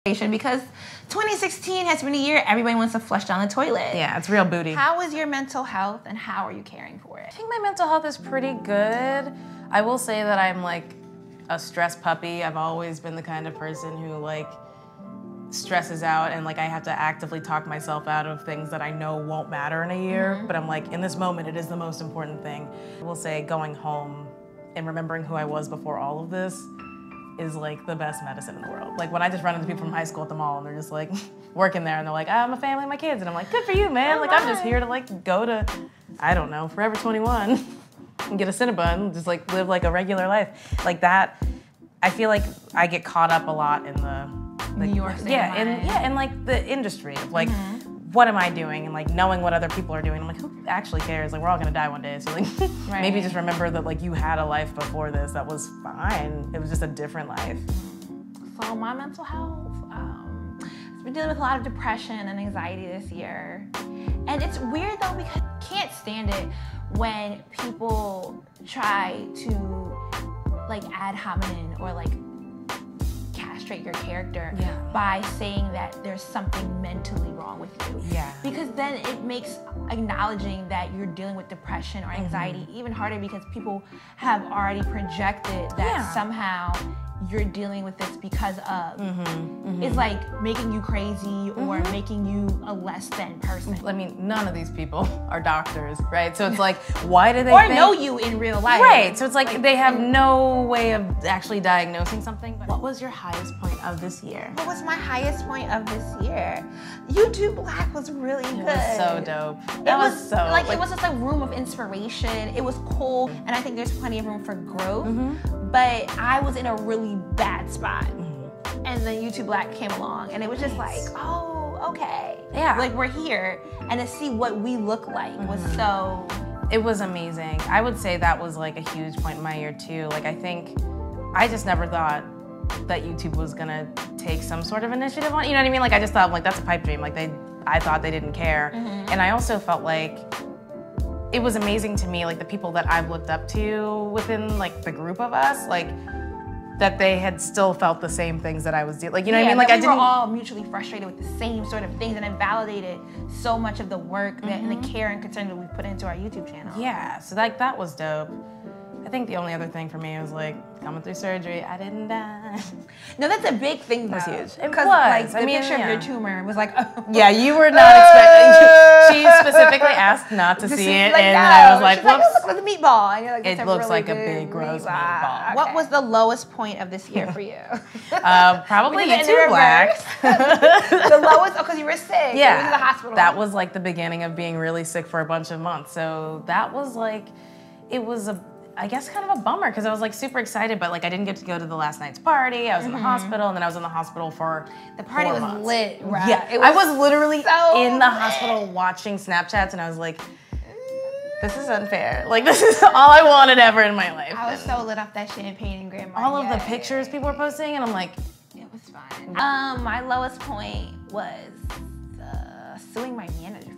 Because 2016 has been a year everybody wants to flush down the toilet. Yeah, it's real booty. How is your mental health and how are you caring for it? I think my mental health is pretty good. I will say that I'm like a stress puppy. I've always been the kind of person who like stresses out and like I have to actively talk myself out of things that I know won't matter in a year. But I'm like, in this moment, it is the most important thing. I will say going home and remembering who I was before all of this is like the best medicine in the world. Like when I just run into people from high school at the mall and they're just like working there and they're like, I'm a family, my kids. And I'm like, good for you, man. Like I'm just here to like go to, I don't know, Forever 21 and get a Cinnabon, just like live like a regular life. Like that, I feel like I get caught up a lot in the New York City. and like the industry of like, what am I doing? And like knowing what other people are doing. I'm like, who actually cares? Like we're all gonna die one day. So like maybe just remember that like you had a life before this that was fine. It was just a different life. So my mental health, I've been dealing with a lot of depression and anxiety this year. And it's weird though because I can't stand it when people try to like ad hominem or like castrate your character by saying that there's something mentally wrong with you. Yeah. Because then it makes acknowledging that you're dealing with depression or anxiety even harder because people have already projected that somehow you're dealing with this because of. It's like making you crazy or making you a less than person. I mean, none of these people are doctors, right? So it's like, why do they or know you in real life? Right, so it's like they have no way of actually diagnosing something. But what was your highest point of this year? What was my highest point of this year? YouTube Black was really good. It was so dope. It was so like it was just a room of inspiration. It was cool, and I think there's plenty of room for growth. But I was in a really bad spot, and then YouTube Black came along, and it was just like, oh, okay, like we're here, and to see what we look like was so. It was amazing. I would say that was like a huge point in my year too. Like I think I just never thought that YouTube was gonna take some sort of initiative on. You know what I mean? Like I just thought like that's a pipe dream. Like I thought they didn't care, and I also felt like. It was amazing to me, like the people that I've looked up to within like the group of us, like that they had still felt the same things that I was doing. Like, you know what I mean? Like we were all mutually frustrated with the same sort of things, and it validated so much of the work that, and the care and concern that we put into our YouTube channel. Yeah, so like that was dope. I think the only other thing for me was like coming through surgery, I didn't die. No, that's a big thing though. It was huge. It was. Like the picture of your tumor was like, oh. Yeah, you were not expecting. She specifically asked not to see it, and I was like, whoops. Like, it looks like a meatball. And you're like, it looks like a big, gross meatball. Okay. What was the lowest point of this year for you? Probably YouTube Black. The lowest, because you were sick. Yeah, you were in the hospital. That was like the beginning of being really sick for a bunch of months. So that was like, it was I guess kind of a bummer because I was like super excited, but like I didn't get to go to the last night's party. I was in the hospital, and then I was in the hospital for the party 4 was months. Lit, right? Yeah, I was literally in the hospital watching Snapchats, and I was like, this is unfair. Like this is all I wanted ever in my life. I was so lit off that champagne and grandma. All of the pictures people were posting, and I'm like, it was fun. My lowest point was suing my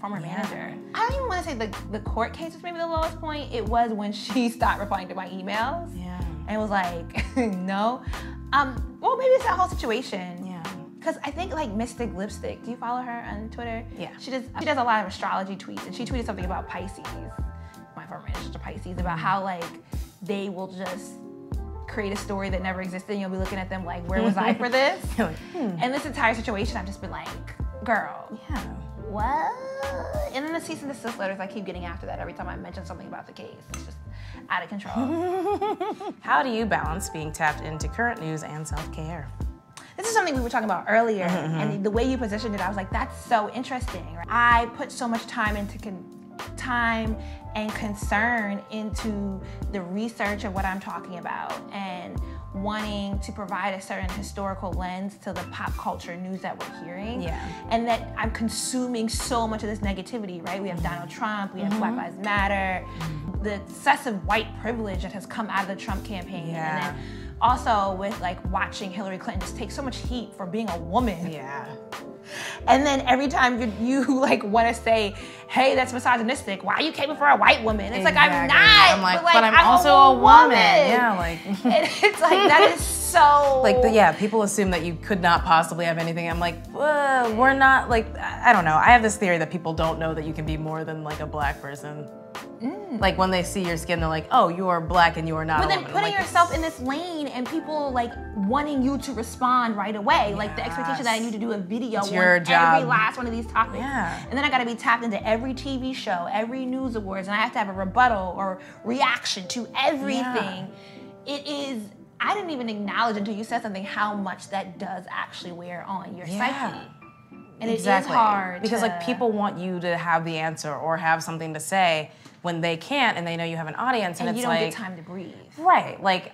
former manager. I don't even want to say the court case was maybe the lowest point. It was when she stopped replying to my emails. Yeah. And was like, no. Well, maybe it's that whole situation. Yeah. Because I think like Mystic Lipstick, do you follow her on Twitter? Yeah. She does a lot of astrology tweets, and she tweeted something about Pisces. My former manager's a Pisces, about how like they will just create a story that never existed, and you'll be looking at them like, where was I for this? Like, And this entire situation, I've just been like, girl. Yeah. What? And then the cease and desist letters I keep getting after that every time I mention something about the case. It's just out of control. How do you balance being tapped into current news and self-care? This is something we were talking about earlier, and the way you positioned it, I was like, that's so interesting. Right? I put so much time and concern into the research of what I'm talking about, and wanting to provide a certain historical lens to the pop culture news that we're hearing. Yeah. And that I'm consuming so much of this negativity, right? We have Donald Trump, we have Black Lives Matter, the excessive white privilege that has come out of the Trump campaign. Yeah. And then also with like watching Hillary Clinton just take so much heat for being a woman. Yeah. And then every time you like want to say, hey, that's misogynistic, why are you caping for a white woman? It's like, I'm not. I'm like, but I'm also a woman. Yeah, like. And it's like, that is so... Like, people assume that you could not possibly have anything. I'm like, we're not, like, I don't know. I have this theory that people don't know that you can be more than, like, a black person. Like, when they see your skin, they're like, oh, you are black and you are not a woman. But then putting yourself in this lane and people, like, wanting you to respond right away. Yes. Like, the expectation that I need to do a video on every last one of these topics. Yeah. And then I gotta be tapped into every TV show, every news awards, and I have to have a rebuttal or reaction to everything. Yeah. It is... I didn't even acknowledge until you said something how much that does actually wear on your psyche. And it is hard because like people want you to have the answer or have something to say when they can't and they know you have an audience and it's you like... don't get time to breathe. Right, like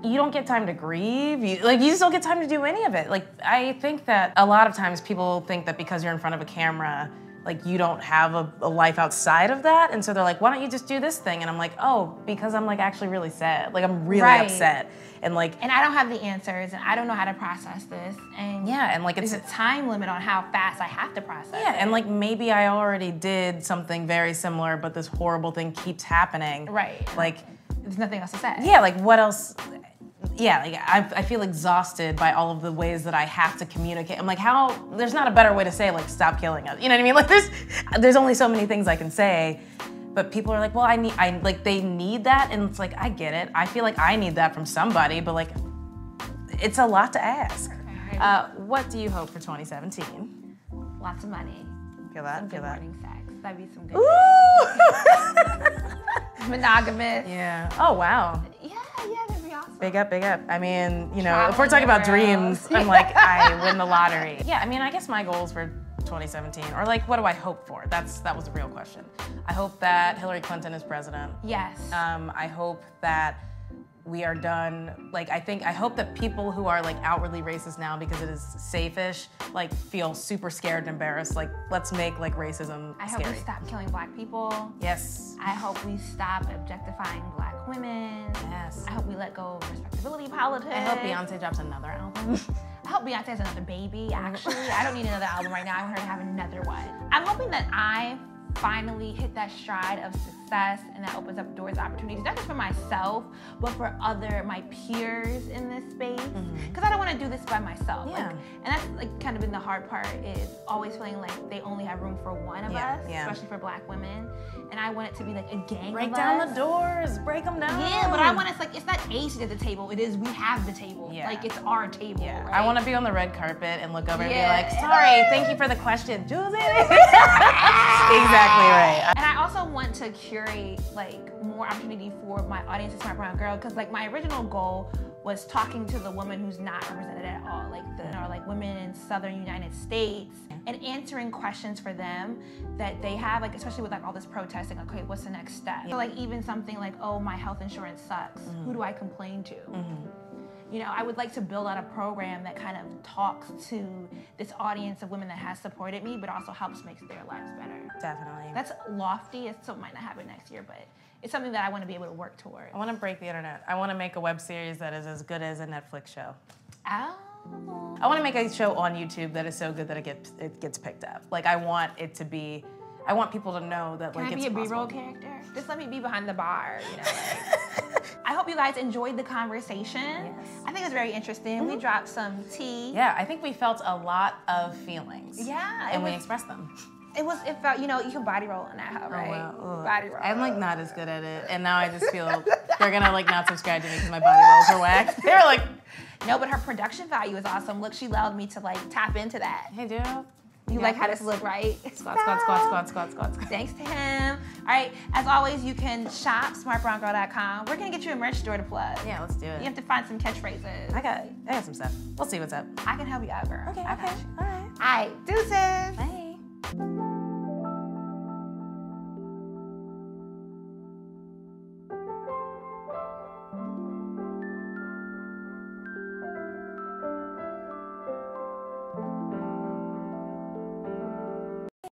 you don't get time to grieve, you just don't get time to do any of it. Like I think that a lot of times people think that because you're in front of a camera, like you don't have a life outside of that, and so they're like, why don't you just do this thing? And I'm like, oh, because I'm like actually really sad. Like I'm really upset. And like, and I don't have the answers, and I don't know how to process this. And and like there's a time limit on how fast I have to process it. And like maybe I already did something very similar, but this horrible thing keeps happening. Right. Like there's nothing else to say. Yeah, like what else? Yeah, like I feel exhausted by all of the ways that I have to communicate. I'm like, there's not a better way to say like stop killing us. You know what I mean? Like there's only so many things I can say. But people are like, well, they need that, and it's like, I get it. I feel like I need that from somebody, but like, it's a lot to ask. What do you hope for 2017? Lots of money. Feel that? Some good morning sex. That'd be some good. Ooh! Monogamous. Yeah. Oh wow. Yeah, that'd be awesome. Big up, big up. I mean, you know, if we're talking about dreams, I'm like, I win the lottery. Yeah, I mean, I guess my goals for 2017, or like, what do I hope for? That was the real question. I hope that Hillary Clinton is president. Yes. I hope that we are done. Like, I hope that people who are like outwardly racist now because it is safe-ish, like feel super scared and embarrassed. Like, let's make like racism I hope we stop killing black people. Yes. I hope we stop objectifying black women. Yes. I hope we let go of respectability politics. I hope Beyonce drops another album. I hope Beyonce has another baby, actually. I don't need another album right now. I want her to have another one. I'm hoping that I finally hit that stride of success and that opens up doors, opportunities, not just for myself, but for my peers in this space. Because I don't want to do this by myself. Yeah. Like, and that's like kind of been the hard part, is always feeling like they only have room for one of us, especially for black women. And I want it to be like a gang Break down the doors, break them down. Yeah, but I want it's not a seat at the table, it is we have the table. Yeah. Like it's our table, right? I want to be on the red carpet and look over and be like, sorry, thank you for the question, Jouelzy. Exactly right. And I also want to curate like more opportunity for my audience of Smart Brown Girl, because like my original goal was talking to the woman who's not represented at all, like women in Southern United States, and answering questions for them that they have, like especially with like all this protesting. Okay, what's the next step? So like even something like, oh, my health insurance sucks. Who do I complain to? You know, I would like to build out a program that kind of talks to this audience of women that has supported me, but also helps make their lives better. Definitely. That's lofty. It still might not happen next year, but it's something that I want to be able to work toward. I want to break the internet. I want to make a web series that is as good as a Netflix show. Oh. I want to make a show on YouTube that is so good that it gets picked up. Like I want people to know that like it's possible. Can I be a B-roll character? Just let me be behind the bar, you know. Like. I hope you guys enjoyed the conversation. Yes. I think it was very interesting. We dropped some tea. Yeah, I think we felt a lot of feelings. Yeah. And we expressed them. It felt, you know, you can body roll on that, right? Oh, wow. Body roll. I'm like not as good at it. And now I just feel they're gonna like not subscribe to me because my body rolls are whack. They're like, no, but her production value is awesome. Look, she allowed me to like tap into that. Hey, dude. You like how this look, right? Squat, squat, squat, squat, squat, squat. Thanks to him. All right, as always, you can shop smartbrowngirl.com. We're gonna get you a merch store to plug. Yeah, let's do it. You have to find some catchphrases. I got some stuff. We'll see what's up. I can help you out, girl. Okay, I got you. All right. All right, deuces.